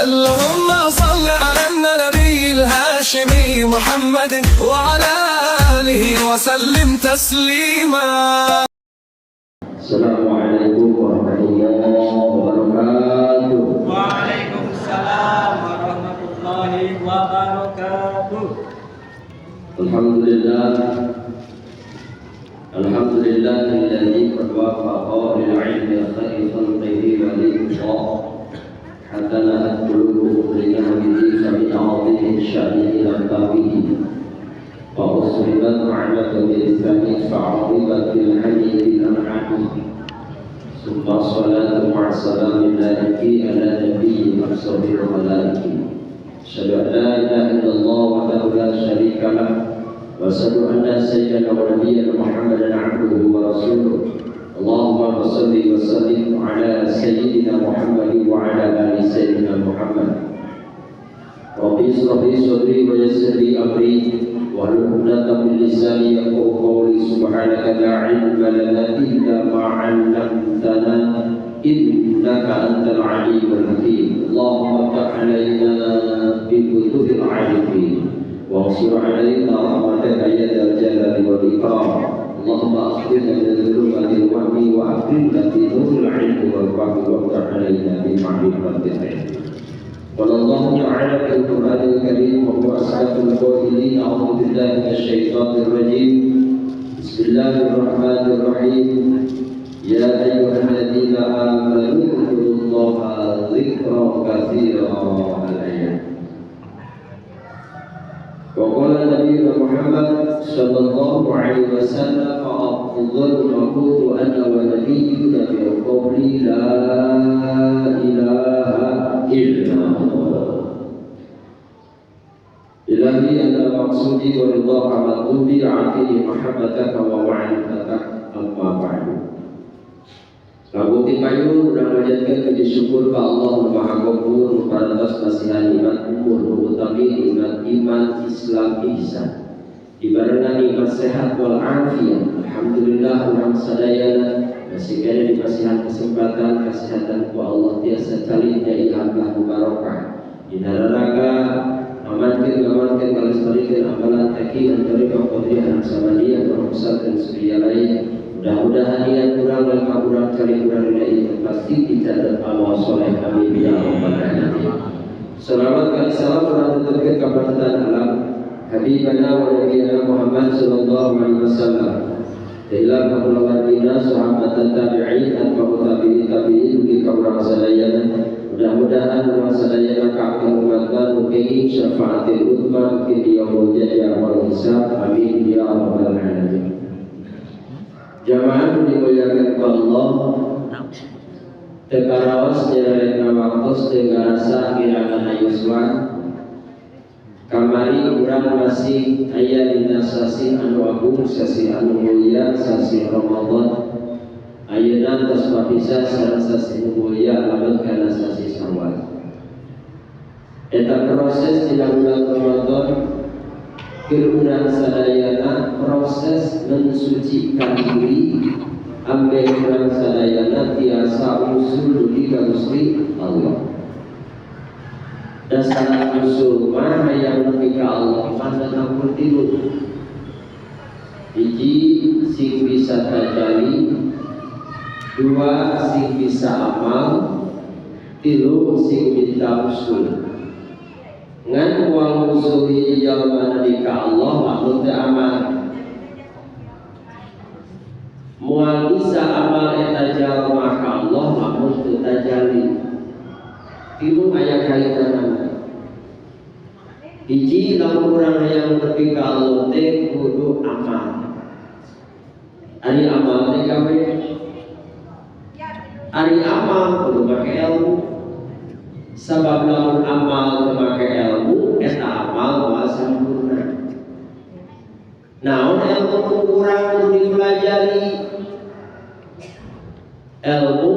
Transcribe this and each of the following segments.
اللهم صل على النبي الهاشمي محمد وعلى آله وسلم تسليما. السلام عليكم ورحمة الله وبركاته. وعليكم السلام ورحمة الله وبركاته. الحمد لله الذي قد وفق للعلم خير خلقه وللقاء حتى نهت قلوب لنهجه فمن عظيم الشأن إلى بابه وأصحبت نعمة بلسان فعظمت بالحديث الأنعام ثم الصلاة مع السلام الملائكي على نبي أفصل الملائكة أشهد أن لا إله إلا الله وحده لا شريك له وأشهد أن سيدنا ونبينا محمدا عبده ورسوله اللهم صل وسلم على سيدنا محمد وعلى آل سيدنا محمد. ربي اشرح لي صدري ويسر لي أمري واحلل عقدة من لساني يفقهوا قولي سبحانك لا علم لنا إلا ما علمتنا إنك أنت العليم الحكيم. اللهم افتح علينا بكتب العارفين واغفر علينا رحمتك يا ذا الجلال والإكرام. اللهم أخرجنا من ظلمات الوهم وأكرمنا بنور العلم والفهم وافتح علينا بمعرفة العلم. قال الله تعالى في القرآن الكريم وهو أصدق القائلين أعوذ بالله من الشيطان الرجيم بسم الله الرحمن الرحيم يا أيها الذين آمنوا اذكروا الله ذكرا كثيرا الآيات. وقال نبينا محمد صلى الله عليه وسلم أفضل ما قلت أنا ونبينا من قولي لا إله إلا الله. إلهي أنا مقصودي ورضاك مطلوبي أعطني محبتك ومعرفتك أما بعد. Kabuti payu dan menjadikan puji syukur ke Allah Maha Ghaffur atas nasihat nikmat umur utami nikmat iman Islam ihsan dibarengan nikmat sehat wal afiat. Alhamdulillah ulang sadayana masih ada di kasihan kesempatan kesehatan ku Allah tiasa calidnya ilhamlah mubarakah di neraka amankan kalestarikan amalan takian dari qadrihan samadiah berusaha dan surya lain. Mudah-mudahan niat kurang dan kaburang cari kurang ini pasti dicatat amal soleh amin ya rabbal alamin. Salawat kali salam dan terbaik kepada alam Habibana wa Nabiyana Muhammad sallallahu alaihi wasallam. Ila kaulawadina sahabat tabi'in atba'u tabi'in di kaburang sadayana. Mudah-mudahan rumah sadayana ka'akan umatkan mukiin syafaatil utma kini yaumul jaya wal hisab amin ya rabbal alamin. Jamaah dimuliakan Allah tekarawas jalan waktu tegarasa kirangan ayuswan kamari urang masih ayat dina sasi anu agung sasi anu mulia sasi Ramadan ayeuna tos papisa sareng sasi mulia lamun kana sasi Syawal. Eta proses dina bulan Ramadan keurang sadayana proses mensucikan diri ambe urang sadayana tiasa usul di Gusti Allah. Dasar usul mah hayang nepi ka Allah pandangan tilu. Hiji sing bisa tajali, dua sing bisa amal, tilu sing minta usul. Ngan uang usul hiji jalma nepi ka Allah lamun teu amal. Moal bisa amal eta jalma ka Allah lamun teu tajali. Tilu aya kaitanana. Hiji lamun urang hayang nepi ka Allah teh kudu amal. Ari amal teh gawe. Ari amal kudu make ilmu. Sabab lamun amal teu make ilmu eta amal moal sampurna. Naon ilmu kurang kudu dipelajari? Ilmu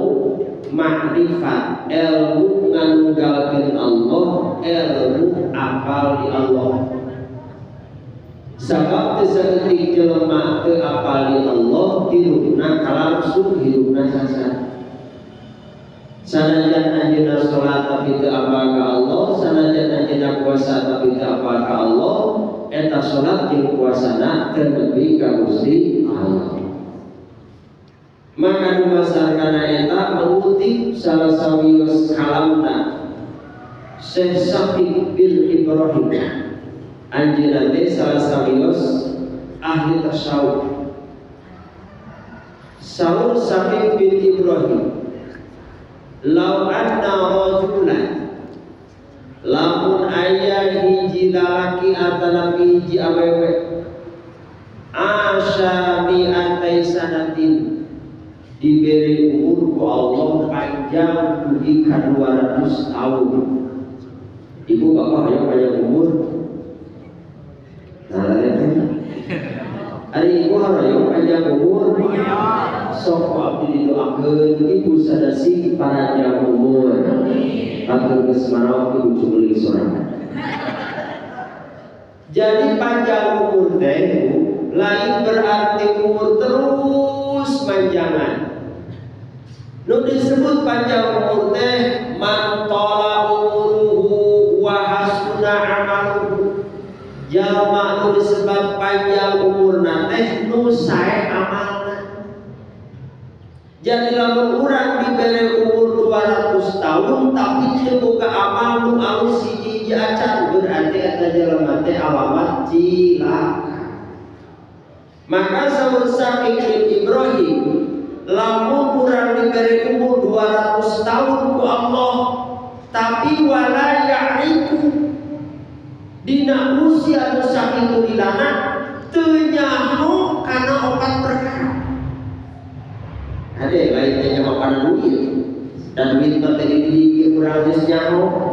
makrifat, ilmu nganunggalkeun Allah, ilmu apal di Allah. Sabab teu saeutik jelema teu apal di Allah, hirupna kalangsung hirupna sasar. Sanajan anjeunna salat tapi teu apal ka Allah, sanajan anjeunna puasa tapi teu apal ka Allah, eta salat jeung puasana teu nepi ka Gusti Allah. Maka dumasarkana eta mengutip salah sawios kalamna Syekh Syafiq bin Ibrahim. Anjeunna teh salah sawios ahli tasawuf. Saur Syafiq bin Ibrahim, lau anna rajulan, lamun aya hiji lalaki atanapi hiji awewe, asya mi'atai sanatin, diberi umur ku Allah panjang dugi ka 200 tahun. Ibu bapak panjang umur. Nah, hari ibu harayong panjang umur. Sok abdi didoakeun ibu sadasi panjang umur. Atur geus maraos ibu cumuli sorangan. Jadi panjang umur teh lain berarti umur terus panjangan. Nu disebut panjang umur teh man tala umuruhu wa hasuna amaluhu. Jalma nu disebut panjang umurna teh nu sae amalna. Jadi lamun urang diberi umur 200 tahun tapi teu boga amal nu alus hiji acan, berarti eta jalma teh alamat cilaka. Maka saur Syafiq bin Ibrahim, lamun urang diberi umur 200 tahun ku Allah tapi wala ya'riku dina usia nu sakitu dilana teu nyaho kana opat perkara. Ade lain teh nyaho kana duit, dan duit teh dibeli urang geus nyaho.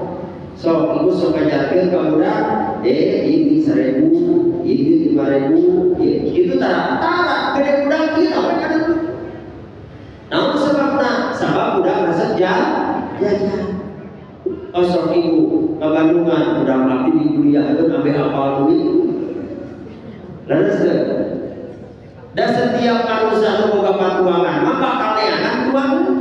So ibu sok ngajarkeun ka budak, ini 1.000, ini 5.000, itu tara gede budak kieu apa kana duit. Namun sebabna sabab budak rasa jajan. Oh sok ibu kabandungan budak abdi di kuliah ambe apal duit. Lalu dan setiap manusia itu boga patuangan, maka kalian tuan.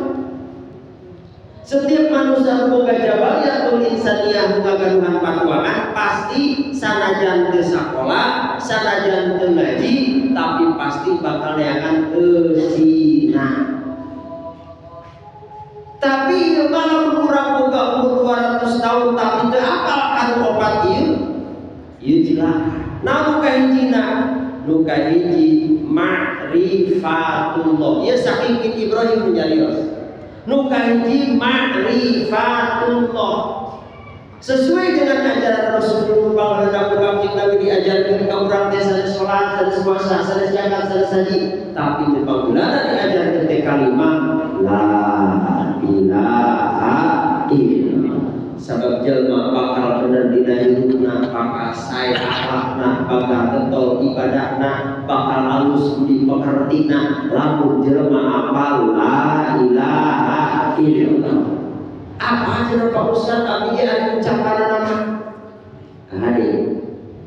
Setiap manusia itu boga jabaliyah insaniyah boga gaduhan patuangan, pasti sanajan teu sakola, sanajan teu ngaji, tapi pasti bakal neangan eusina. Tapi kalau kurang boga umur 200 tahun tapi teu apal kanu obat ieu cilaka. Namun kahijina nu kahiji ma'rifatullah. Ieu Syafiq bin Ibrahim menjarios. Nu kahiji ma'rifatullah. Sesuai dengan ajaran Rasulullah sallallahu Nabi diajarkan ka urang teh sanes salat, sanes puasa, sanes zakat, sanes haji, tapi teu pangulana diajarkeun teh kalimat la ilaha illallah. Sabab jelma bakal bener dina hidupna, bakal sae akhlakna, bakal getol ibadahna, bakal alus budi pekertina lamun jelma apal la ilaha illallah. Apa aja Pak Ustaz tapi dia ada ucapan nama ada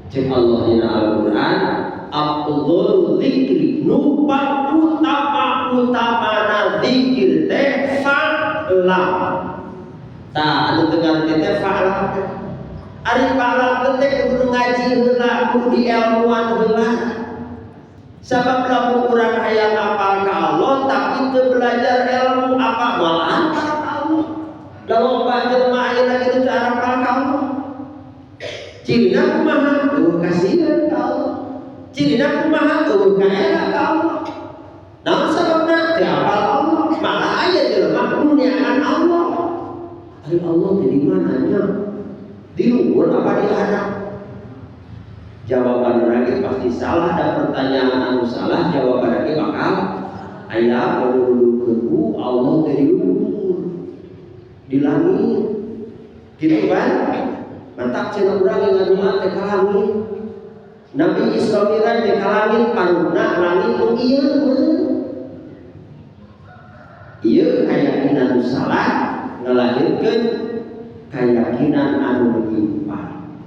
cek Allah dina Al-Quran afdhalul dzikri nupak utamana dzikir teh fa'la. Tah anu tegar teh fa'la. Ari fa'la teh kudu ngaji heula, kudu diilmuan heula. Sabab lamun urang hayang apal ka Allah tapi teu belajar ilmu apa malah kalau baca ma'ayat itu cara kamu cirina kumaha kasihan ka Allah, cirina kumaha kaela ka Allah. Namun sababna teu apal Allah malah aya jelema nu niangan Allah. Ari Allah di mananya? Di luhur apa di hadap? Jawaban lagi pasti salah, dan pertanyaan anu salah jawaban lagi bakal aya menurut Allah dari luhur di langit gitu kan. Mantap cenah urang yang ngadu teh ka langit. Nabi Isra Mi'raj teh ka langit, paruna langit nu ieu keyakinan nu salah ngalahirkeun keyakinan anu menyimpang.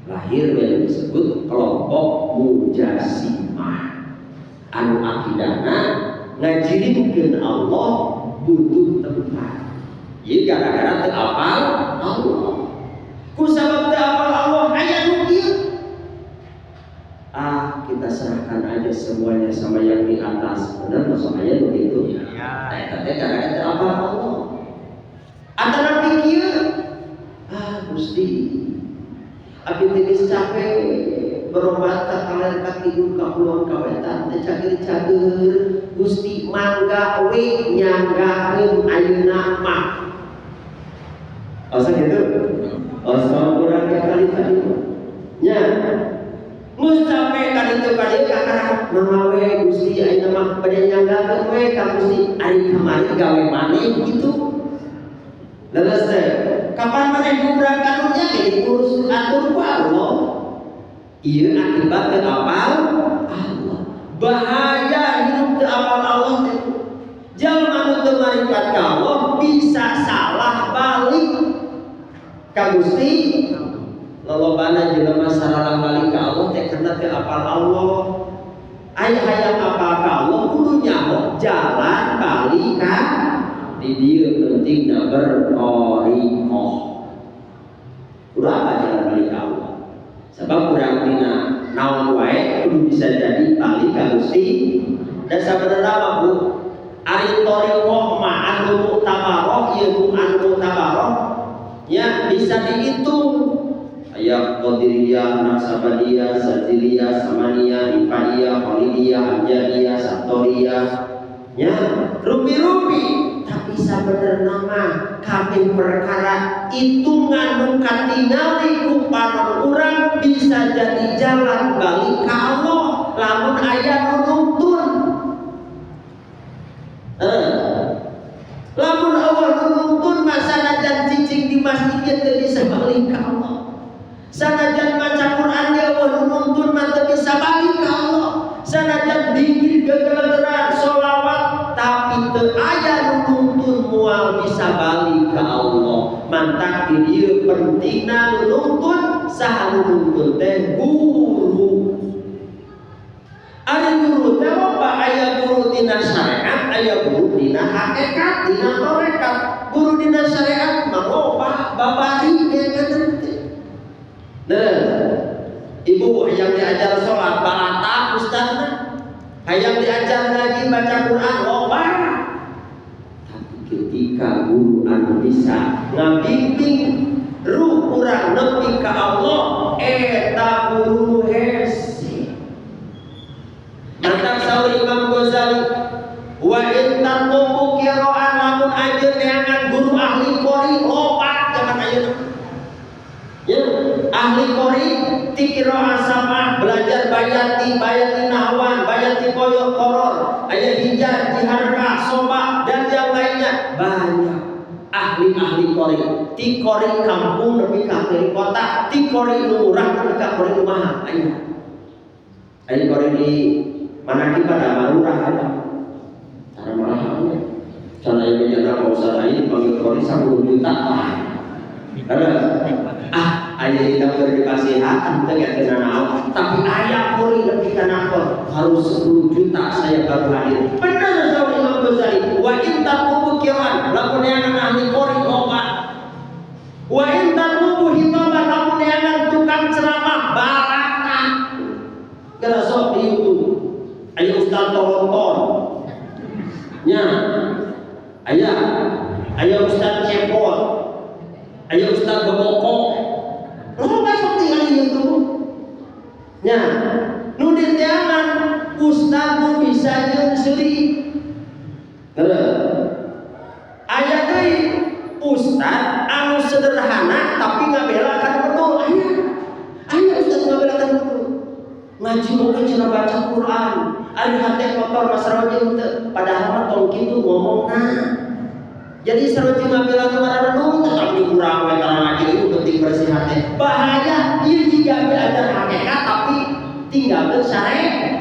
Lahir yang disebut kelompok Mujasimah anu akidahna ngajirimkeun Allah butuh tempat. Ieu gara-gara teu apal Allah. Ku sabab teu apal Allah aya nu kieu. Kita serahkan aja semuanya sama yang di atas. Benar masuk aya begitu. Ya. Eta teh gara-gara teu apal Allah. Antara pikir Gusti abdi teh capek berobat ka kaler ka kidul ka kulon ka wetan teh cager-cager Gusti mangga we nyanggakeun ayeuna mah. Asa gitu? Asa urang ya kali tadi. Nya. Mus capek ka ditu ka dieu ka karang mangga we Gusti ayeuna mah bade nyanggakeun we ka Gusti ari kamari gawe maneh gitu. Leres teh kapan maneh berangkat nya ge diurus atur ku Allah. Ieu akibat teu apal Allah. Bahaya hidup teu apal Allah teh. Jalma nu teu marikat ka Allah bisa salah balik ka Gusti. Lolobana jelema salah balik ka Allah teh karena teu apal Allah. Aya hayang apal ka Allah kudu nyaho jalan balik ka di dieu pentingna berqariqah. Udah apa jalan balik ka Allah? Sebab urang dina naon wae kudu bisa jadi balik ka Gusti. Dan sabenerna mah Bu, ari thariqah mah anu mutabaroh ieu anu mutabaroh ya bisa dihitung. Aya qadiriyah, naksabandiyah, sadiliyah, samaniyah, ifaiyah, khalidiyah, hamjadiyah, sabtoriyah. Ya, rupi-rupi tapi sabenerna mah kabeh perkara hitungan nu katingali ku panon urang bisa jadi jalan balik ka Allah lamun aya nu nuntun. Lamun Allah nu nuntun mah sanajan cicing di masjid teu bisa balik ka Allah. Sanajan maca Quran ge Allah nu nuntun mah teu bisa balik ka Allah. Sanajan dikir geger-gegeran sholawat tapi teu aya nu nuntun moal bisa balik ka Allah. Mantak di dieu pentingna nu nuntun saha nu nuntun teh guru. Ari guru teh apa? Aya guru dina syariat, aya guru dina hakikat, dina tarekat. Guru dina syariat mah loba babari dengan ibu hayang diajar sholat balata ustazna, hayang diajar ngaji baca Quran loba. Tapi ketika guru anu bisa ngabimbing ruh urang nepi ka Allah eta guru hese. Mantap saur Imam Ghazali wa in taqu qira'an lamun ajeun neangan guru ahli qori loba zaman ayeuna. Ya, ahli qori tiqra'ah sama belajar bayati nahwan, bayati qoyok qoror, aya hijaz, jiharka, soba dan yang lainnya banyak. Ahli qori, ti qori kampung nepi ka kota, ti qori nu murah nepi ka qori nu mahal. Aya qori di mana di pada marurah ada. Cara mahalnya. Cara yang menjana pausa lain panggil qori 10 juta. Ayah kita berdikasihan kita gak kena naon, tapi ayah kori lebih kena harus 10 juta saya baru hadir. Benar sahabat Imam Ghazali. Wa inta kubu kiran lamun yang ahli kori loba. Wa inta kubu hitaban lamun yang tukang ceramah baraka. Gara sok di YouTube. Ayah Ustaz Toronton. Nya. Ayah Ustaz Cepot. Ayah Ustaz Bebokok. Loba sok tinggal itu. Nya, nu diteangan ustaz nu bisa jeung seuri. Aya deui ustaz anu sederhana tapi ngabelakan betul. Aya ustaz ngabelakan betul. Ngaji oge cenah baca Quran. Ari hate kotor masarawa jeung teu padahal mah tong kitu ngomongna. Jadi sarua ngabela kemana nu tetap dikurang we karena ngaji itu penting bersih hati. Bahaya ieu jika belajar hakikat tapi tinggalkeun syariat.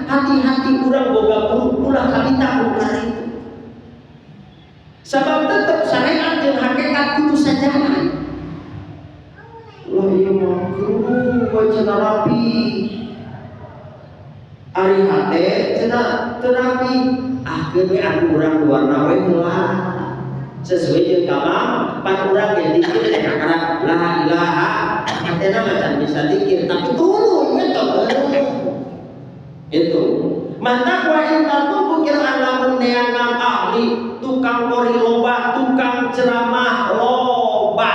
Hati-hati urang boga guru ulah kalita perkara itu. Sabab tetep syariat jeung hakikat kudu sajalan. Lah ieu mah guru cenah rapi. Ari hate cenah teu rapi. Akhirnya aku urang luar nawe heula. sesuai jeung kalam pan urang ge dikir karena la ilaha hatena macan bisa dikir tapi tuluy gitu itu mantap wa intan bukir alamun neangan ahli tukang kori loba tukang ceramah loba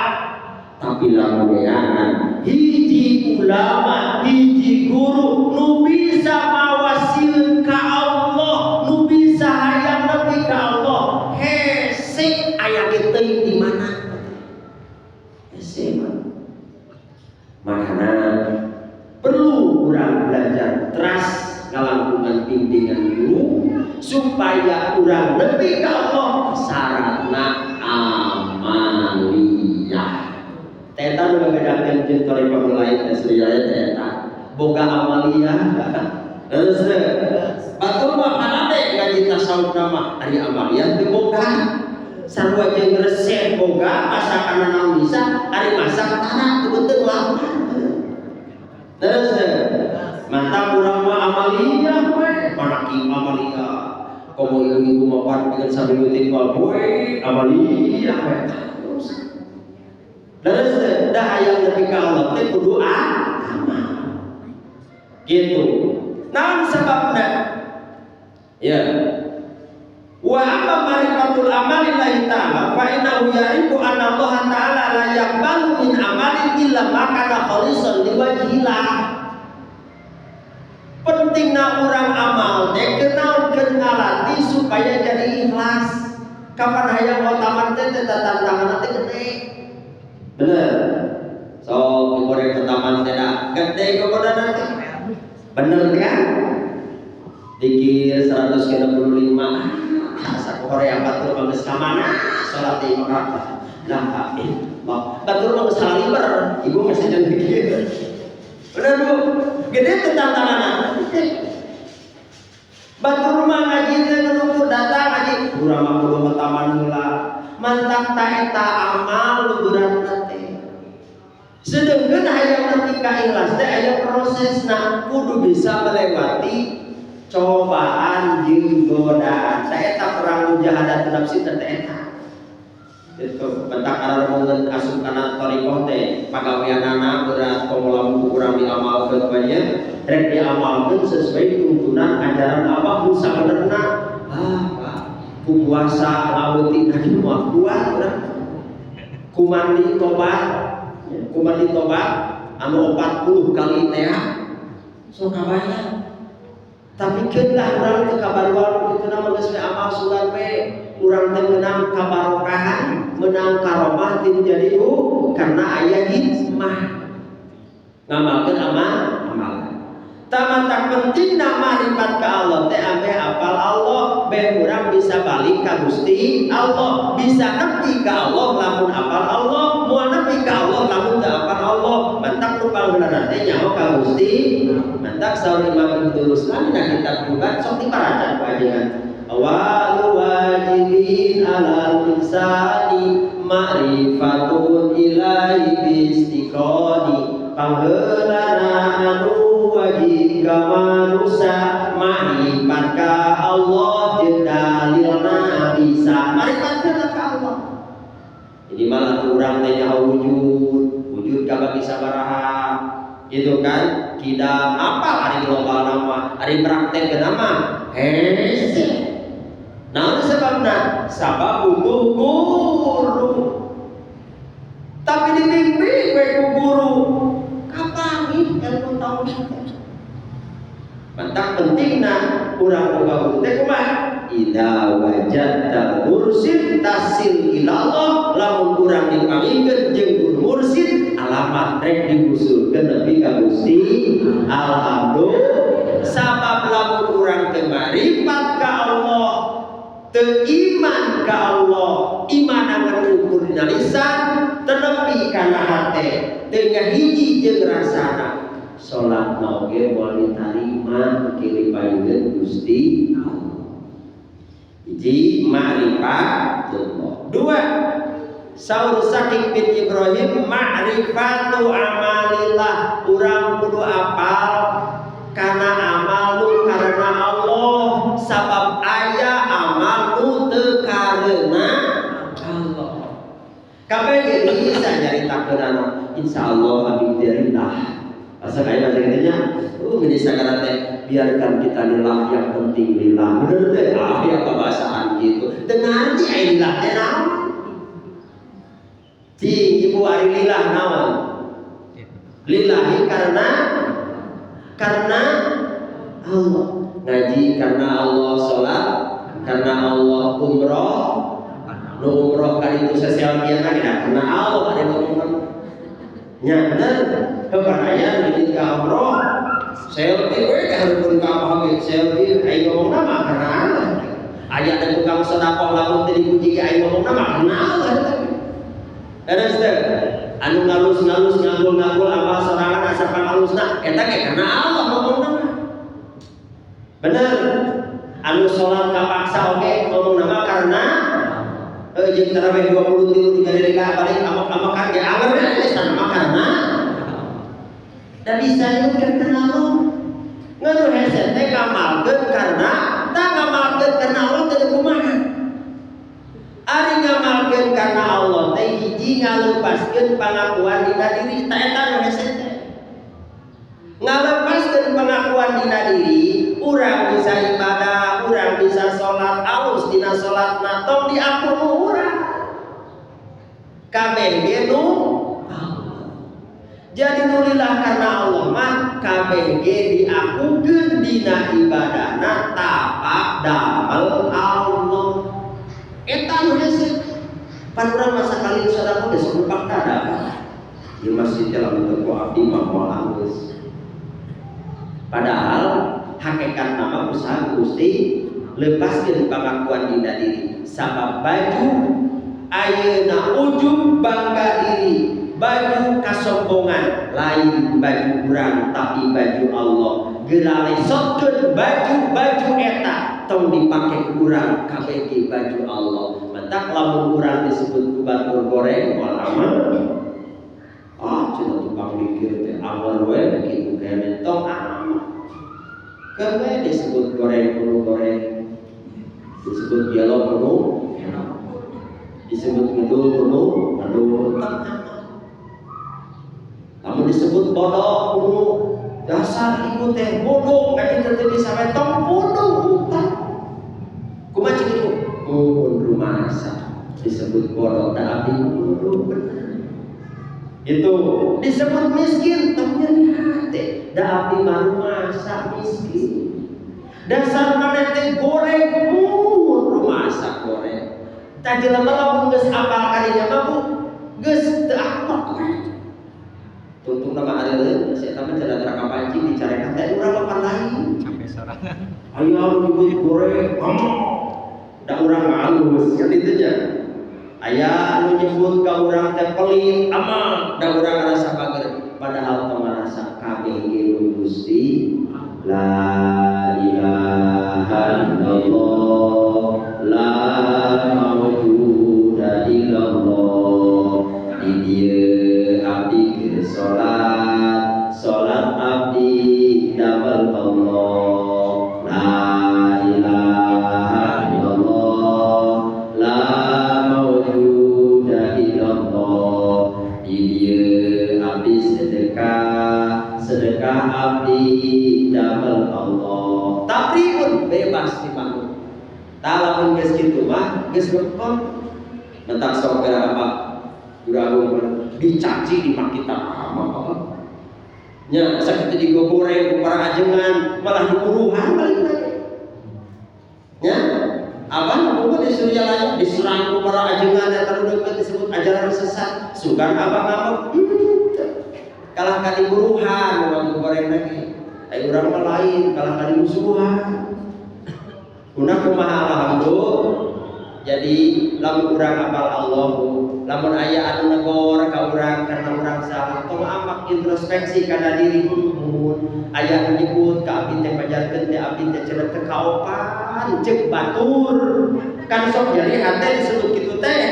tapi lamun neangan hiji ulama hiji guru nu bisa mawasilkeun ka Allah nu bisa hayang nepi ka Allah hese aya ge teuing di mana hese makana perlu urang belajar teras ngalangkungan bimbingan guru supaya urang nepi ka Allah syaratna amaliyah. Eta nu ngabedakeun jeung thariqah lain asliya eta boga amaliyah. Terus batur mah panade ngaji tasawuf nama ari amaliyah teu boga. Sarua jeung resep boga masakan naon bisa ari masak tara teu beuteung lapar. Terus mantap urang mah amaliyah we panaki amaliyah komo ibu mapan dengan sambil nguting we amaliyah we terus dah hayang nepi ka Allah teh kudu amal gitu naon sababna ya wa amma marifatul amali lillahi ta'ala fa innahu ya'rifu anna Allah ta'ala la yaqbalu min amalin illa ma kana khalisan liwajhillah. Pentingna urang amal teh kenalkeun ngalati supaya jadi ikhlas. Kapan hayang otaman teh tantangan teh gede. Bener. So goreng otaman teh gede kokodana teh. Bener kan? Dikir 165 asa Korea batur geus ka mana? Salat di Makkah. Nah, batur mah geus salaliber, ibu geus jeung dikir. Bener Bu, gede tentang tanganan. Batur rumah ngaji teh nu datang ngaji, urang mah kudu mataman heula. Mantap ta eta amal luguranna teh. Sedengkeun hayang nepi ka ikhlas teh aya prosesna, kudu bisa melewati cobaan jeung godaan. Ta eta perang mujahadah nafsi teh eta. Itu bentak arareungeun asup kana thariqah teh pagaweanana berat komo urang diamalkeun banyak rek diamalkeun sesuai tuntunan ajaran Allah nu sabenerna ku puasa ngaweuti ka dieu moal kuat urang kumandi tobat anu 40 kali teh sok kabayang tapi keun lah urang teu kabaruan kitu na geus amal sugan we urang teh menang kabarokahan menang karomah tin jadi karena aya hikmah ngamalkeun amal tak pentingna marifat ka Allah teh ambe apal Allah ben urang bisa balik ka Gusti Allah bisa nepi ka Allah lamun apal Allah moal nepi ka Allah lamun teu apal Allah mantap nu panggeunan teh nyaho ka Gusti mantap saur Imam Ibnu Ruslan dina kitab juga sok diparacan panjenengan awal wajibin alal insani ma'rifatun ilahi bistiqoni pangheulana anu wajib ka manusia ma'rifat ka Allah jeung dalilna bisa ma'rifatkeun ka Allah jadi malah urang teh nyaho wujud ka bagi sabaraha gitu kan kidang apa ari global nama ari praktek nama hese naon sebabna sabab butuh guru tapi dibimbing we ku guru kapangi ilmu taun mantap pentingna urang boga guru teh kumaha idza wajadta mursyid tasil ila Allah lamun urang dipangingkeun jeung guru mursyid alamat rek diusulkeun nepi ka Gusti alhamdulillah sabab lamun urang teu marifat ka Allah teu iman ka Allah iman anu ukur dina lisan teu nepi kana hate teu ngahiji jeung rasana salat oge moal ditarima kiri paeungeun Gusti Allah hiji ma'rifatullah dua saur Sakik bin Ibrahim ma'rifatu amalillah urang kudu apal kana amal nu karena Allah sabab aya amal nu teu karena Allah Kabeh ge bisa nyaritakeun anak. Insyaallah abdi rindah. Asa kaya bahasa kitanya, gini sekarang teh biarkan kita lillah, yang penting lillah. Bener teh, ya kebahasaan gitu. Dengan di lillah teh naon? Ci ibu ari lillah naon? Lillahi karena Allah, ngaji karena Allah, sholat karena Allah, umroh nu umroh kan itu sosial biasa karena Allah ada ngomong nya bener kepanaya di umroh selfie we hareupeun ka apa ge selfie ai ngomong nama karena Allah aya ada tukang sedekah lamun teu dipuji ge ai ngomong nama karena Allah terus anu ngalus-ngalus ngagul-ngagul apa sorangan asalkan halusna eta ge karena Allah ngomong nama bener anu sholat kapaksa oge ngomong nama karena jeung tarawih 23 rakaat balik amak-amak kan ge anger geus nama karena da bisa nyebutkeun karena Allah nganu hese teh ngamalkeun karena tah ngamalkeun karena Allah teh kumaha ari ngamalkeun karena Allah teh hiji ngalepaskeun pangakuan dina diri tah eta nu hese teh ngalepaskeun pengakuan dina diri urang bisa ibadah urang bisa sholat alus dina sholatna tong diaku nu urang kabeh ge nu jadi nulilah karena Allah mah kabeh ge diakukeun dina ibadahna tapak damel Allah eta nu hese pan urang masa kali sedekah geus numpak dada ieu masjid teh lamun teu abdi mah moal anggeus padahal hakikat nama usaha Gusti lepaskeun pengakuan dina diri sabab baju ayeuna ujub bangga diri baju kasombongan lain baju urang tapi baju Allah geulale sotkeun baju eta tong dipake ku urang kabeh ge baju Allah mentak lamun urang disebut ku batur goreng moal aman cenah tukang mikir teh amal we kitu kene tong aman karena disebut goreng penuh goreng disebut dialog penuh disebut ngedul penuh namun disebut bodoh penuh dasar ibu teh bodoh kayak terjadi sampai tong bodoh kumaha cik itu rumah asa disebut bodoh da abdi bodoh bener itu disebut miskin tongnya hati da abdi mah masa miskin dasar mana teh goreng rumah asa goreng tak jelema lamun geus apal kadinya mah bu geus teu apal goreng tuntung nama areuleuh si eta mah cenah raka pancing dicarekan teh urang papan lain sampai sorangan aya nyebut goreng da urang halus kan itu nya aya anu nyebut ka urang teh pelit aman da urang ngarasa bager padahal teu ngarasa kabeh ge Gusti la ilaha illallah la maujuda illallah di dieu abdi keur salat abdi damel Allah la ilaha illallah la maujuda illallah di dieu abdi sedekah abdi damel Allah tapribun bebas dipanggul talamun geus kitu mah geus ngepon mentak sok apa urang dicaci di makita apa nya sakitu digoreng ku para ajengan malah diburuhan balik lagi nya abang kumpul di Suryalaya diserang ku para ajengan yang terlalu disebut ajaran sesat sugan abang kalah kali buruhan mau goreng lagi ai urang mah lain kalah kali musuhan kuna kumaha alhamdulillah jadi lamun urang apal Allah lamun aya anu negor ka urang karena urang salah tong amak introspeksi kana diri aya anu nyebut ka abdi teh pajarkeun teh abdi teh cenah teu kaopan ceuk batur kan sok jadi hate disebut kitu teh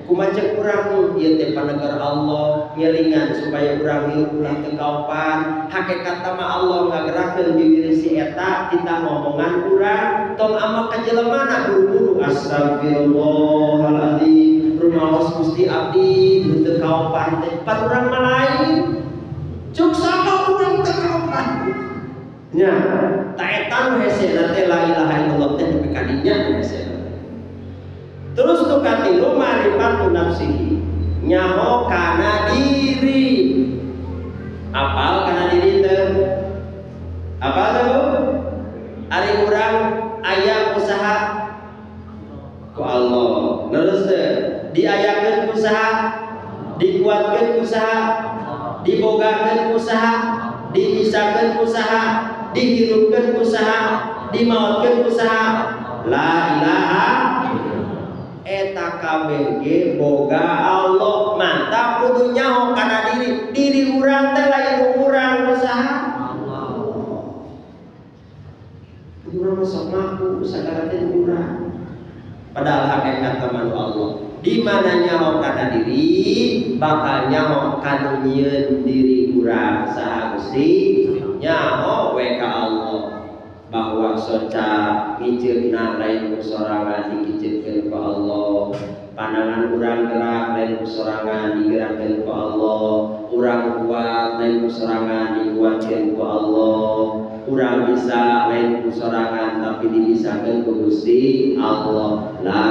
kumaha ceuk urang ieu teh panegar Allah ngelingan supaya urang hirup ulah teu kaopan hakikat mah Allah ngagerakeun bibir si eta kita ngomongan urang tong amak ka jelemana buru-buru astagfirullahaladzim rumaos Gusti abdi teu kaopan teh pan urang mah lain cuk saha urang teu kaopan nya ta eta nu hesena teh la ilaha illallah teh nepi ka dinya hesena terus nu katilu ma'rifatu nafsihi nyaho kana diri apal kana diri teh apal teh ari urang aya usaha ku Allah terus diayakeun usaha dikuatkeun usaha dibogakeun usaha dibisakeun usaha dihirupkeun usaha dimaotkeun usaha la ilaha eta kabeh ge boga Allah mantap kudu nyaho kana diri urang teh lain urang usaha Allah urang sok mampu sagala teh urang padahal hakikat teman Allah di mana nyaho kana diri bakal nyaho kanu nyieun diri urang saha Gusti nyaho we ka Allah bahwa soca ngicirna lain sorangan dikicirkeun ku Allah pandangan urang gerak lain sorangan digerakkeun ku Allah urang kuat lain sorangan dikuatkeun ku Allah urang bisa lain sorangan tapi dibisakeun ku Gusti Allah la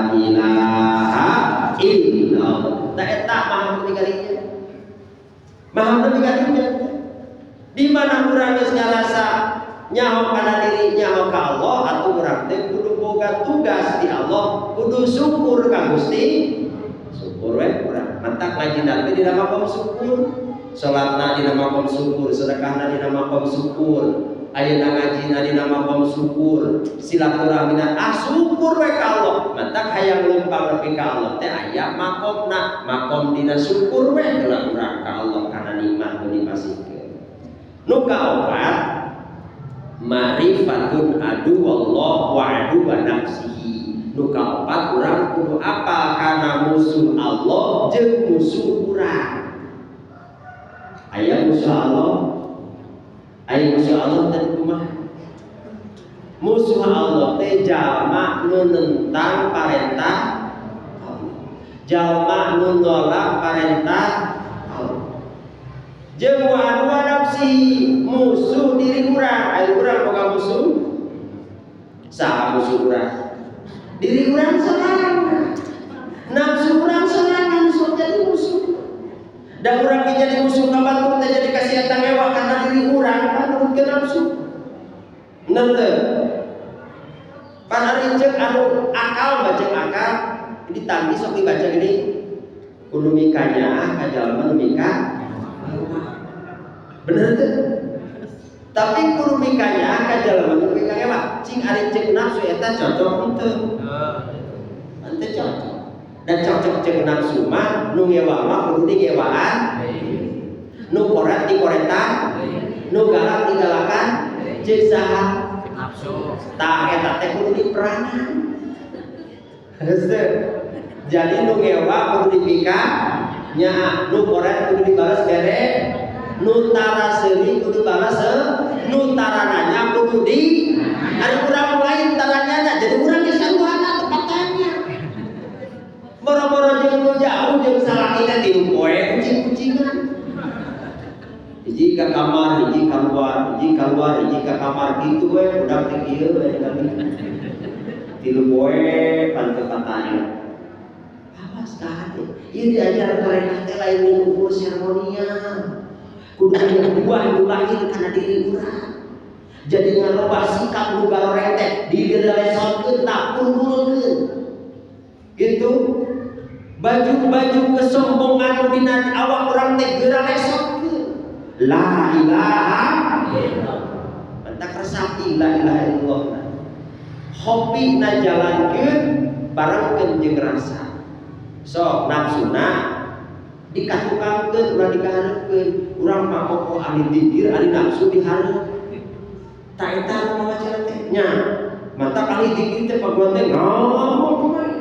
ilaha illallah ta eta paham tinggalnya paham tinggalnya di mana urang geus ngarasa nyaho kana diri nyaho ka Allah atuh urang teh kudu boga tugas di Allah kudu syukur ka Gusti syukur we urang mantak ngajina teh dina makom syukur salatna dina makom syukur sedekahna dina makom syukur ayeuna ngajina dina makom syukur silaturahmina syukur we ka Allah mantak hayang leumpang nepi ka Allah teh aya makomna makom dina syukur we heula urang ka Allah kana nikmat nu dipasikeun nu kaopat ma'rifatun adu Allah wa adu wa nafsihi nu kaopat urang kudu apal kana musuh Allah jeung musuh urang aya musuh Allah teh kumaha musuh Allah teh jalma nu nentang parentah jalma nu nolak parentah jeung wa adu wa nafsihi musuh diri urang aya urang boga musuh saha musuh urang diri urang sorangan nafsu urang sorangan sok jadi musuh da urang jadi musuh ka batur teh jadi kasiatan ewa karena diri urang kan nurutkeun nafsu nenteu pan ari ceuk anu akal baca akal ditanggi sok dibaca gini kudu mikanya ka jalma nu mika bener tuh tapi kudu mikanya ka jalma nu mika mah cing ari ceuk nafsu eta cocok henteu henteu cocok dan cocok ceuk nafsu mah nu ngewa mah kudu digewaan nu koret dikoretan nu galak digalakan ceuk saha nafsu tah eta teh kudu diperanan heuseut jadi nu ngewa kudu dipika nya nu koret kudu dibalas bere nu tara seuri kudu balas nu tarananya kudu di ari urang lain tarananya jadi urang geus saruhana tepatannya boro-boro jeung nu jauh jeung salaki teh di poe kucing-kucingan hiji ka kamar hiji keluar hiji ka kamar kitu we budak teh kieu we tilu poe panteu katanya awas tah ieu diajar karena teh lain ukur seremonial kudu aya buah nu lahir kana diri urang jadi ngarobah sikap nu garoreng teh dileresotkeun tak pundulkeun gitu baju kesombongan nu dina awak urang teh geura lesotkeun la ilaha illallah mentak resapi la ilaha illallah hobi na jalankeun barengkeun jeung rasa sok nafsuna dikatukangkeun urang dikahareukeun urang mah kokoh ahli dikir ahli nafsu dihareup ta eta nu mawacara teh nya mata ahli dikir teh paguan teh ngomong kumaha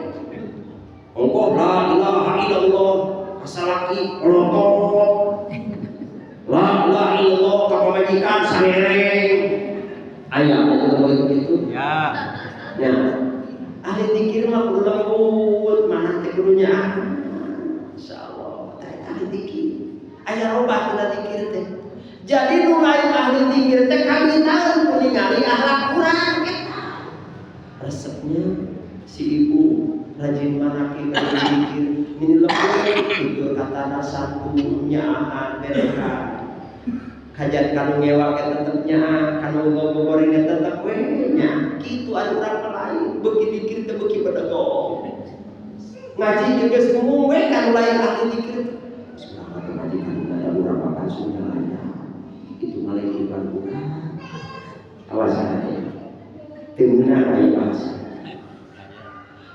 engko la ilaha illallah kasalaki lotot la ilaha illallah ka pamajikan sangereng aya aya begitu ya ahli zikir mah kudu lembut, mana teh kudunya insyaallah ahli zikir. Aya loba tina zikir teh. Jadi nu lain ahli zikir teh kawitaan ku ningali akhlak urang eta. Resepnya si ibu rajin manaki rajin zikir, ini lembut tidur katana santunya ahan berekan. Kajian kanu ngewa ke tetepnya, kanu ngogoreng tetep we nya. Kitu anu urang lain, beuki zikir teh beuki bedego. Ngaji jeung geus ngomong we kanu lain ahli zikir. Selamat ngaji kanu aya urang makan sunnah. Itu malah ibadah bukan. Awas hati. Timna aya bahasa.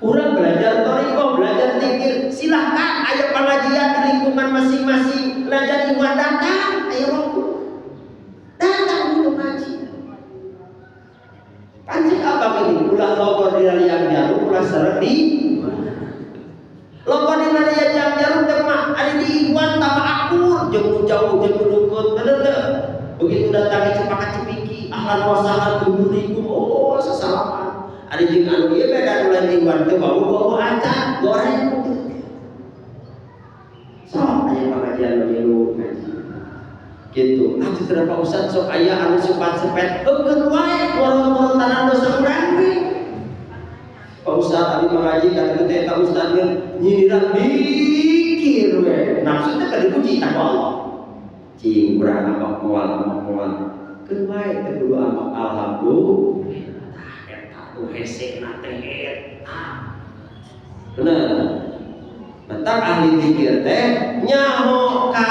Urang belajar thariqah, belajar zikir, silahkan aya pengajian di lingkungan masing-masing. Belajar iwan datang, aya waktu. Datang minum ngaji. Pancik apa gini? Ulah logor di liang jarum, ulah seret di logor di liang jarum teh mah ada di iwan tambah akur, jeung jauh jeung dukut, bener teh. Begitu datang cepakat cepiki, ahlan wa sahlan bumurikum, oh sasalaman. Ada jeung anu ieu beda ulah di iwan teh bau acan, goreng. Sok aya pengajian lu ngaji. Gitu. Atuh teu Pak Ustaz sok aya anu sepat-sepet eukeun wae moron-moron dosa urang we. Pak Ustaz abi mengaji kata teh Pak Ustaz nyindiran dikir we. Nafsu teh ka dipuji ta Allah. Cing urang apa moal. Keun wae teh kudu alhamdulillah. Eta nu hesena teh eta. Bener. Matak ahli zikir teh nyaho ka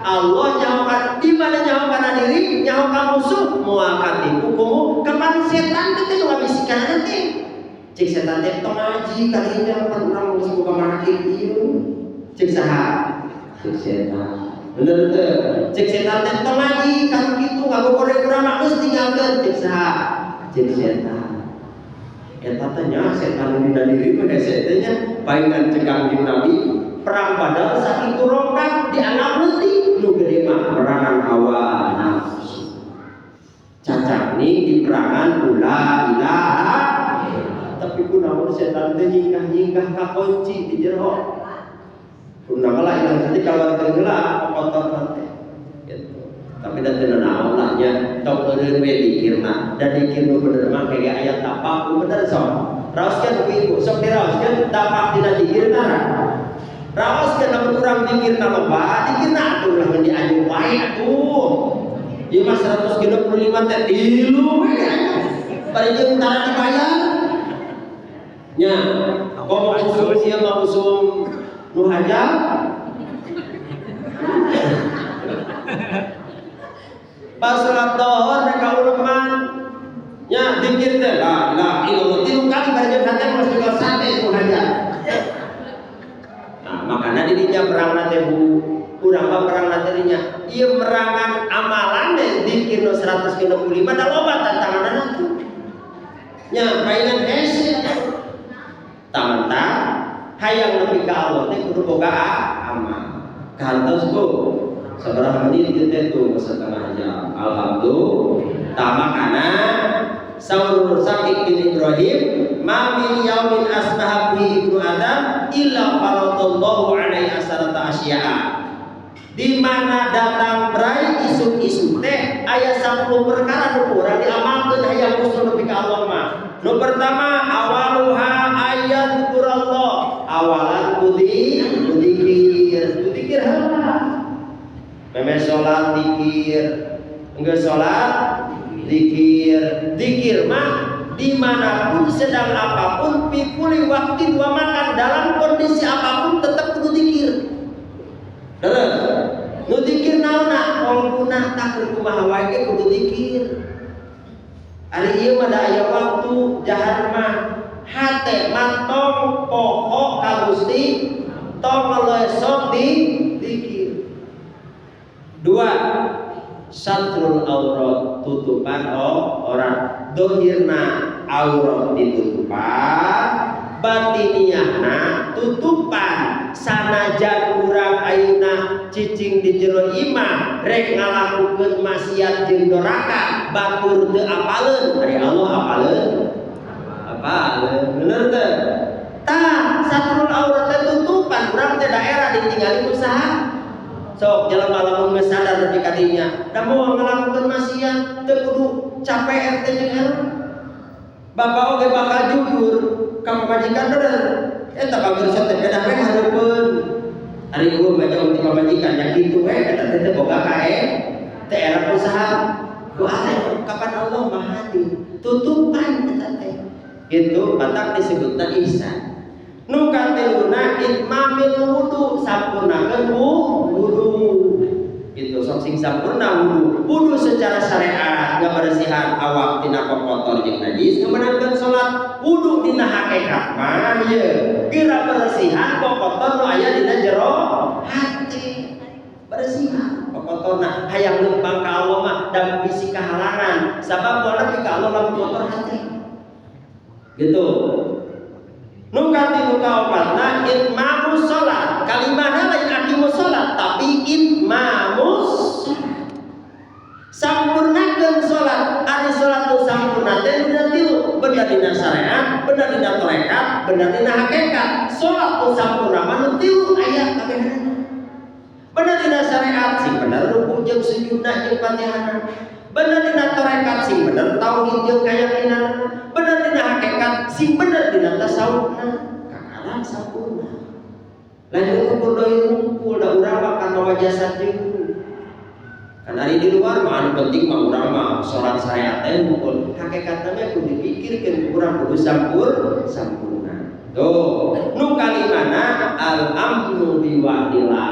Allah, nyaho ka di mana nyaho kana diri, nyaho ka musuh, moal ka tipu kumu kapan setan teh nu ngabisikan teh. Cek setan teh tong ngaji kali yang urang geus boga manakir ieu. Cek saha? Cek setan. Bener teh. Cek setan teh tong ngaji kalau kitu ngagogoreng urang mah geus tinggalkeun. Cek saha? Cek setan. Eta teh nya setan dina diri mah hese teh nya paingan cegang jeung Nabi perang Badar sakitu rongkang dianggap leutik nu gede mah perangan hawa nafsu. Cacak nih di perangan la ilaha tapi kunaon setan teh nyingkah-nyingkah ka kunci di jero. Kunaon lah ilang teh kalau tenggelam kotor teh. Gitu. Tapi dan teu naon lah nya tok eureun we dikirna dan dikir nu bener mah kaya aya tapak bener sok. Raoskeun ku ibu sok diraoskeun tapak dina dikirna. Raoskeun lamun urang dikirna loba, dikirna atuh lah di aju wae atuh. Ieu mah 165 teh tilu we. Bari jeung tara dibayar. Nya, komo usum ieu mah usum nu hajam. Pas salat dohor mereka uleman nya dikir teh la ilaha illallah 3 kali bari jeung hate mah juga sate nu hajam. Nah, makana dirinya perang teh bu urang mah perang dirinya ieu merangan amalan teh dikir 165 da loba tantanganna tuh. Nya paingan hese tamantang hayang nepi ka Allah teh kudu boga amal. Kantos Bu. Sabaraha menit kieu teh tuh setengah jam. Alhamdulillah. Tamakana Saur Sakik bin Ibrahim ma min yaumin asbaha bi ibnu Adam illa faradallahu alaihi asharata asya'a. Di mana datang berai isu-isu teh aya 10 perkara nu urang diamalkeun hayang usul nepi ka Allah mah. Nu pertama awaluha ayat qur'allah. Awalan dikir heula. Meme salat dikir, enggeus salat dikir mah dimanapun sedang apapun pikuli waktu dua makan dalam kondisi apapun tetap kudu dikir. Nu dikir naonna walaupun tak kumaha wae kudu dikir. Ari ieu mah da aya waktu jahar mah hate mantong pokok ka Gusti tong ngelesok di dikir. 2 satrul aurat tutupan orang dohirna aurat ditutupan batiniyahna tutupan sanajan urang ayeuna cicing di jero imah rek ngalakukeun maksiat jeung doraka batur teu apaleun ari Allah apaleun apa bener teh tah satrul aurat teh tutupan urang teh daerah ditinggali usaha sok jalan malam geus sadar nepi ka dinya da moal ngalakukeun maksiat teu kudu capek RT jeung RW bapak oge bakal jujur ka pamajikan bener eta bageur sok teh beda we hareupeun ari ieu baca ti pamajikan nya kitu we eta teh boga kae teh era usaha doa kapan Allah mahadi tutupan eta teh gitu batak disebutna ihsan nu katiluna itmamil wudu sampurnakeun wudu gitu sok sing sampurna wudu secara syariat ngabersihan awak tina kotor jeung najis ngamenangkeun salat wudu dina hakikat mah ye kira bersihan kotor nu aya dina jero hati bersihan kotorna hayang leumpang ka Allah mah dan bisi kahalangan sabab moal nepi ka Allah lamun kotor hati gitu nu katilu kaopatna itmamus shalat kalimahna lain aqimus shalat tapi itmamus sampurnakeun salat ari salat nu sampurna teh dina tilu bener dina syariat bener dina tarekat bener dina hakikat salat nu sampurna mah nu tilu aya kabehna bener dina syariat sing bener ruku jeung sujudna jeung Fatihahna bener dina tarekat sing bener tauhid jeung keyakinan bener dina hakikat sing bener dina tasawufna kakalan sampurna lanjut ukur doi ngumpul da urang mah kana wajah sajeng kan ari di luar mah anu penting mah urang mah salat syariat teh ngumpul hakikatna mah kudu dipikirkeun urang kudu sampurna tuh nu kalimana al amnu biwa'dillah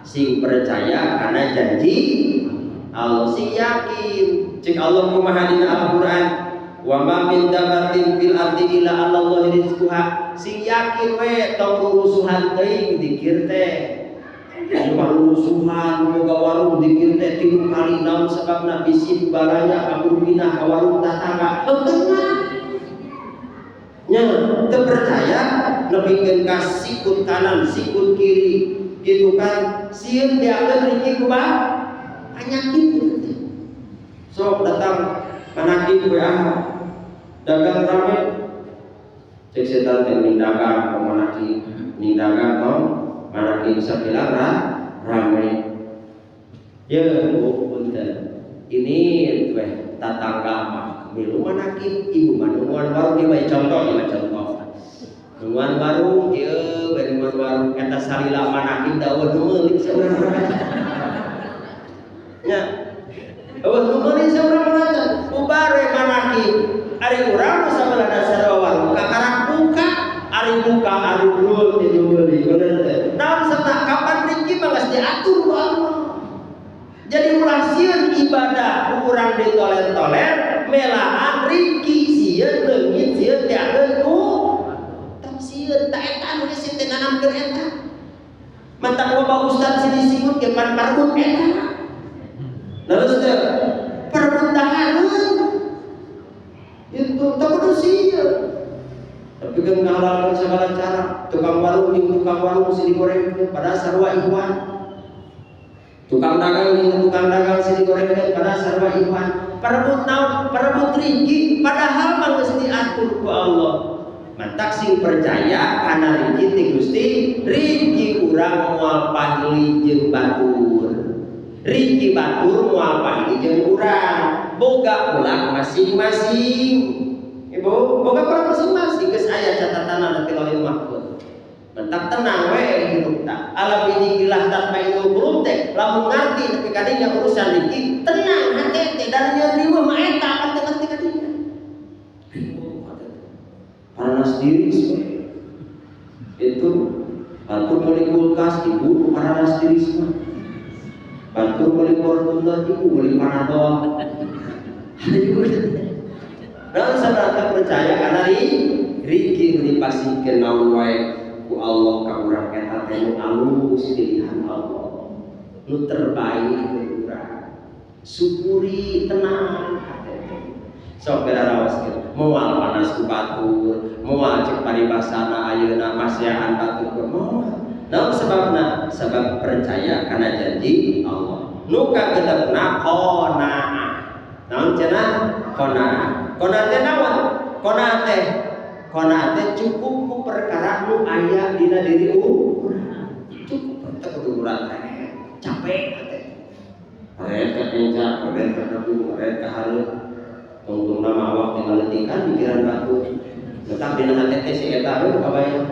sing percaya karena janji Allah sing yakin cek Allah kumaha dina Al-Qur'an wa ma min dabatin fil ardi illa Allah rizquha sing yakin we tong rusuhan teuing dikir teh cuma rusuhan boga warung dikir teh 3 kali naon sababna bisi baraya kabur minah ka warung tatangga heukeuna nya teu percaya nepikeun ka sikut kanan sikut kiri gitu kan sieun diakeun riki kumaha penyakit gitu. Sok datang manaki WA dagang rame cek setan teh ning dagang ka manaki ning dagang tong manaki bisa bilang rame ye punten ini teh tatangga mah milu manaki ibu manungan baru dia contoh Nuan baru ieu bari warung eta salila manaki daun meulik saurang nya eueuh nu meulik saurang ubare manaki ari urang nu sabaraha sarua warung kakarak buka ari buka ari dul ti meuli bener teh naon serta kapan rezeki mah geus diatur ku Allah jadi ulah sieun ibadah urang ditoler-toler melaan rezeki sieun leungit sieun diakeun ku sieun ta eta anu geus teh nanamkeun eta mantap loba ustad sini sikut ge pan parbut eta terus teh parbut dahareun itu teu kudu sieun tapi kan ngahalalkeun segala cara tukang warung jeung tukang warung si digorengkeun padahal sarua ikhwan tukang dagang jeung tukang dagang si digorengkeun padahal sarua ikhwan parbut naon parbut rezeki padahal mah geus diatur ku Allah mantak sing percaya kana rezeki ti Gusti rezeki urang moal pahili jeung batur rezeki batur moal pahili jeung urang boga ulah masing-masing ibu boga ulah masing-masing geus aya catatanna ti Lauhul Mahfuz mantak tenang we hirup ta ala bidzikrillah tatma'innul qulub teh lamun ngarti nepi ka dinya urusan rezeki tenang hate teh dan nya riweuh mah eta kan ngerti ka dinya panas diri itu batur meuli kulkas ibu panas diri semua batur meuli Fortuner ibu meuli Panadol dan sadar percaya karena rezeki dipasikeun naon wae ku Allah ka urang eta teh nu alus pilihan Allah nu terbaik ku urang syukuri tenang sok beraraoskeun moal panas ku batur moal cek paribasana ayeuna masyahan batur moal naon sebabna sebab percaya kana janji Allah nu kagenepna qanaah naon cenah qanaah teh naon Qanaat teh cukup ku perkara nu aya dina diri urang. Cukup teh kudu urang teh capek teh. Arek ka enca, arek ka kabu, arek ka hareup. Tunggu nama awak tinggal letikan pikiran batu. Tetap dina hati teh si eta we kabayang.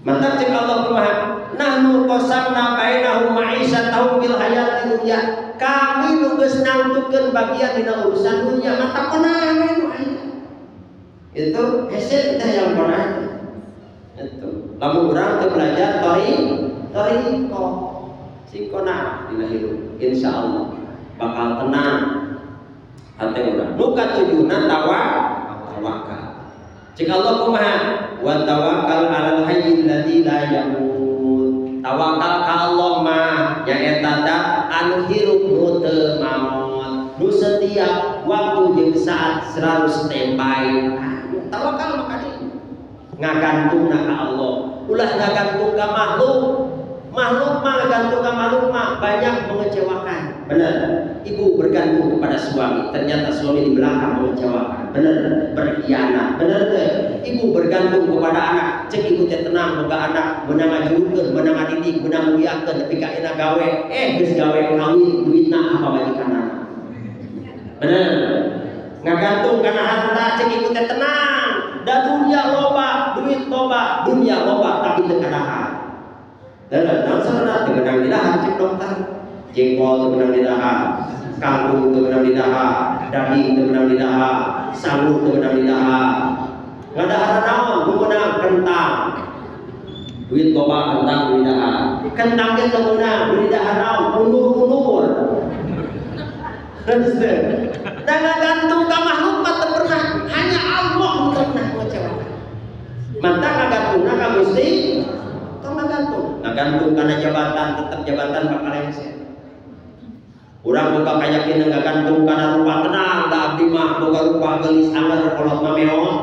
Mantap cek Allah kumaha. Nahnu qasamna bainahum ma'isyatahum fil hayatid dunya. Kami nu geus nangtukeun bagian dina urusan dunia. Mantap kunaon nu aya. Itu hese teh yang pernah. Itu. Lamun urang teu belajar tariko. Sikona dina hirup. Insyaallah bakal tenang hati urang. Nu katujuna tawakal. Cik Allah kumaha wa tawakkal 'alal hayyil ladzi la yamut. Tawakal ka Allah mah nyaeta da anu hirup nu teu maot, nu setiap waktu jeung saat selalu standby. Tawakal maka dieu ngagantungna ka Allah. Ulah ngagantung ka makhluk. Makhluk mah ngagantung ka makhluk mah banyak mengecewakan. Benar. Ibu bergantung kepada suami, ternyata suami di belakang mengecewakan. Benar, berkhianat. Benar teh. Ibu bergantung kepada anak, cek ibu teh tenang boga anak, meunang ngajurukeun, meunang ngadidik, meunang nguliakeun nepi ka ina gawe, geus gawe kawin duitna apa majikanana. Benar. Ngagantung kana harta, cek ibu teh tenang. Da dunia loba, duit loba, dunia loba tapi teu kadahan. Dan nansana teu menang didahar cek dokter. Jengkol teu menang didahar, kangkung teu menang didahar, daging teu menang didahar, sangu teu menang didahar. Ngadahar naon? Nu meunang kentang. Duit loba kentang duit dahar. Kentang teh teu meunang, duit dahar naon? Ulur-ulur. Dan ngagantung ka makhluk mah teu pernah, hanya Allah nu teu pernah mengecewakan. Mantap ngagantungna ka Gusti, tong ngagantung kana jabatan, tetep jabatan bakal engse. Urang boga kayakin ngagantung kana rupa tenang, da abdi mah boga rupa geulis anger kolot mah meong.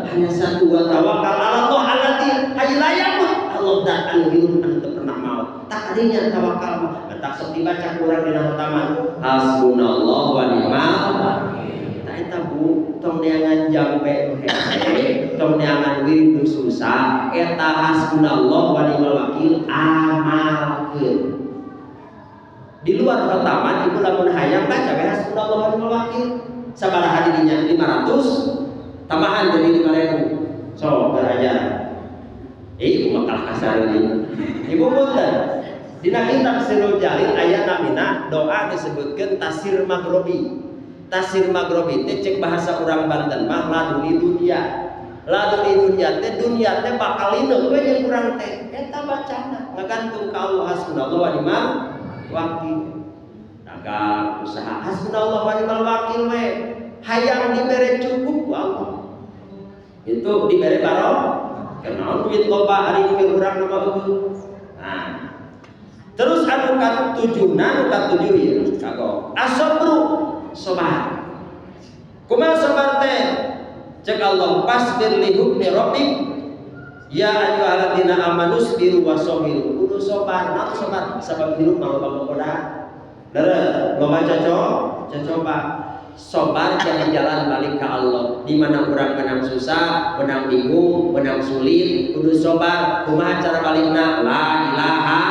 Hanya satu wa tawakkal 'ala Allah allati la yamut. Allah dan anu hirup anu teu pernah maot. Tak adinya tawakal mah. Tak sok dibaca urang dina hataman. Hasbunallahu wa ni'mal wakil. Tah eta Bu, tong neangan jambe nu hese, tong neangan wirid nu susah, eta hasbunallahu wa ni'mal wakil amalkeun. Di luar hataman ibu lamun hayang baca we hasbunallahu wa ni'mal wakil. Sabaraha didinya 500 tambahan jadi 5.000. So, belajar. Ibu makalah kasar ini. Ibu punten. Dina kitab Sirul Jalil aya namina doa disebutkeun tasir maghrobi. Tasir maghrobi teh cek bahasa urang Banten mah laduni dunya. Laduni dunya teh bakal lineuk we jeung urang teh. Eta bacana ngagantung ka Allah hasbunallahu wa ni'mal wakil. Dagang usaha hasbunallahu wa ni'mal wakil we. Hayang dibere cukup ku Allah. Itu dibere barokah. Kenal duit loba ari mikir urang nama eueuh. Nah. Terus anu katujuna ya kagok. Asabru sabar. Kumaha sabar teh? Cek Allah pasbir li hukmi rabbik. Ya ayyuhalladzina amanu sabiru wasabiru. Kudu sabar, naon sabar? Sabab hirup mah loba goda. Leureuh, loba cocoba. Sabar jalan balik ke Allah. Di mana urang menang susah, menang bingung, menang sulit, kudu sabar. Kumaha cara balikna? La ilaha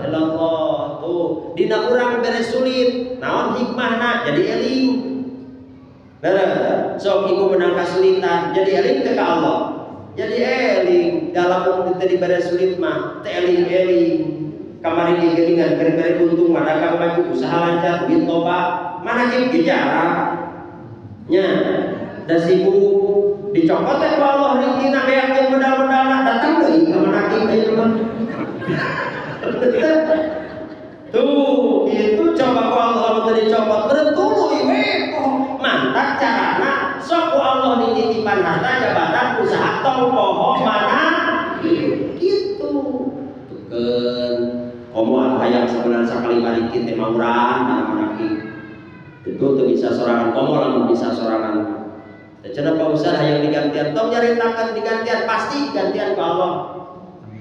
illallah. Tuh, dina urang beres sulit, naon hikmahna? Jadi eling. Bener, sok ibu menang kasulitan, jadi eling teh ka Allah. Jadi eling dalam teu beres sulit mah, teh eling-eling. Kamari digelingan kere-kere buntung madagang maju usaha lancar duit loba. Mana jeung bicara nya da sibuk dicopot teh ku Allah rezekina beak jeung modal-modalna datang deui ka manaki ieu mah. Tuh, itu coba ku Allah teh dicopot bertuluy we poho. Mantap carana sok ku Allah dititipan harta jabatan usaha tong poho mana gitu. Tukeun komo hayang sabulan sakali balikin teh mah urang manaki. Itu tuh bisa sorangan komo lamun bisa sorangan. Cenah Pak Ustaz hayang digantian, tong nyaritakeun digantian pasti gantian ku Allah.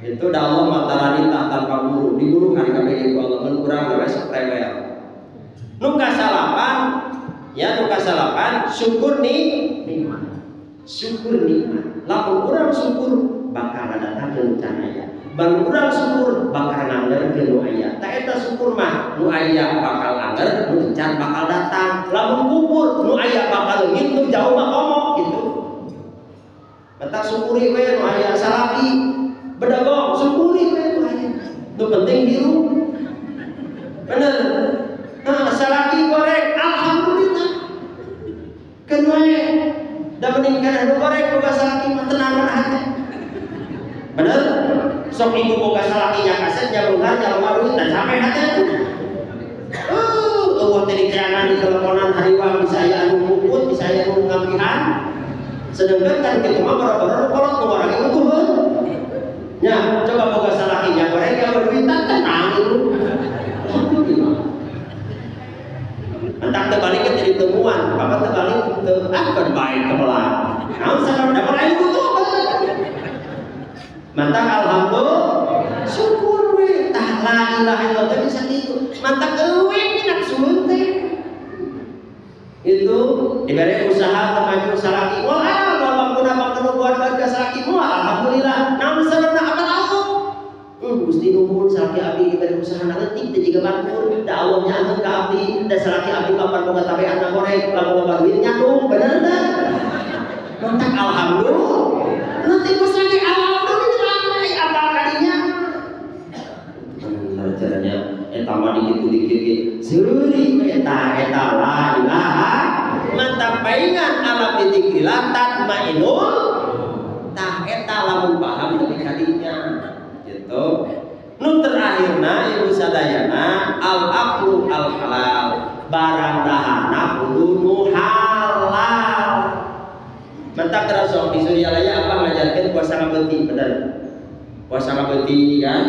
Itu da Allah matarani tanpa guru, diguru kan kabeh ku Allah mun urang we sok rewel. Nu kasalapan Ya nu kasalapan syukur nikmat. Syukur nikmat. Lamun urang syukur bakal datangkeun can aya. Ban urang syukur bakal nganggerkeun nu aya. Ta eta syukur mah nu aya bakal anger, nu can bakal datang. Lamun kufur nu aya bakal leungit, nu jauh mah komo gitu. Mata syukuri we nu aya salaki. Bedagong syukuri we nu aya. Nu penting biru. Bener. Nah, salaki goreng alhamdulillah. Keun we da meningkan anu goreng boga salaki mah tenangan hati. Bener? Sok ibu boga salaki nya kaset jalungan jalma duit dan sampai hati. Eueuh teh diteangan di teleponan hariwang bisa aya anu mukut, bisa aya anu ngapihan. Sedangkan kan kitu mah boro-boro kolot nu orang itu kuheuh. Nya, coba boga salaki nya goreng ya berduitan tenang itu. Entak terbalik ke jadi temuan, apa terbalik ke akan baik kebelah. Namun saya dapat air itu mantap alhamdulillah, syukur we, tah la ilaha illallah bisa gitu. Mantap eueuh nak suun teh. Itu diberi usaha kemaju salaki. Wah, bapak buat warga salaki moal alhamdulillah. Namun sababna apa tahu? Gusti nuhun salaki abdi diberi usaha nanti teh jiga bantur da Allah nyaeun ka abdi da salaki abdi papan boga tabean na goreng lamun loba duit nyandung bener teh mantap alhamdulillah nanti salaki alhamdulillah apa kadinya bener caranya eta mah dikit-dikit seuri eta la ilaha mantap paingan alam dzikrillah tatmainul tah eta lamun paham teh kadinya gitu. Nu terakhirna ibu sadayana al aqlu al halal barang dahana kudu nu halal. Mentak terasa di Suryalaya apa ngajarkeun puasa ngabeuti bener. Puasa ngabeuti kan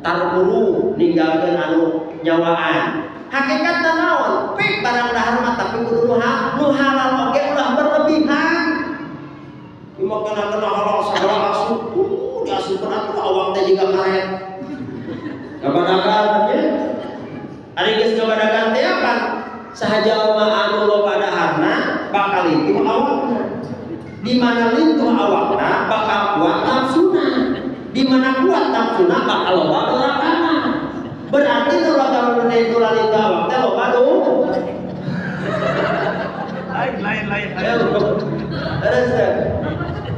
tarpuru ninggalkeun anu nyawaan. Hakikatna naon? Pek barang dahar mah tapi kudu nu halal oge ulah berlebihan. Cuma kena halal sagala asup. Diasup atuh awak teh jiga karet. Gabadagan teh. Ari geus gabadagan teh apa? Sahaja mah anu loba daharna bakal itu awakna. Di mana lintuh awakna bakal kuat nafsuna. Di mana kuat nafsuna bakal loba dorakana. Berarti kalau kalau itu lalita awak teh loba do. Lain. Terus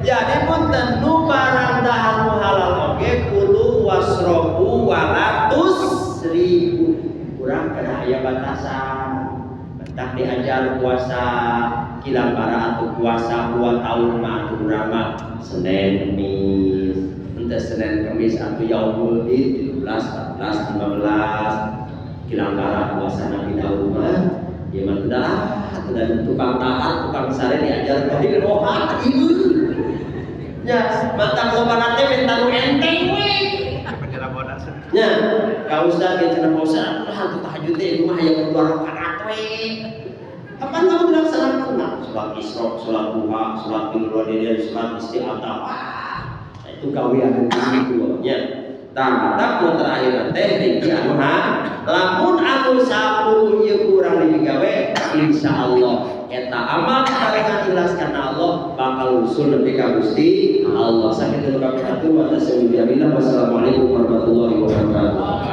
jadi punten nu barang dahar halal oge kudu wasrobu walatus ribu kurang kena aya batasan bentak diajar puasa kilang para atau puasa 2 tahun mah atuh urang mah Senin Kemis ente Senin Kemis atuh yaumul id 13 14 15 kilang para puasa nabi Daud mah ieu mah dan tukang tahan tukang sare diajar dari roha ieu ya, mantap loba nate minta nu enteng we. Ya, ka ustaz ge cenah pausa, hantu tahajud teh ieu mah aya 2 rakaat we. Kapan kamu dilaksanakeun? Salat Isra, salat duha, salat Qiyamul Lail, salat isti'adzah. Itu gawean itu nya. Tah nu terakhir teh niki anu lamun anu 10 ieu kurang digawe insyaallah eta amal karengan ikhlas karena Allah bakal usul nepi ka Gusti Allah. Sakitu kami atur wa tasawwur. Wassalamualaikum warahmatullahi wabarakatuh.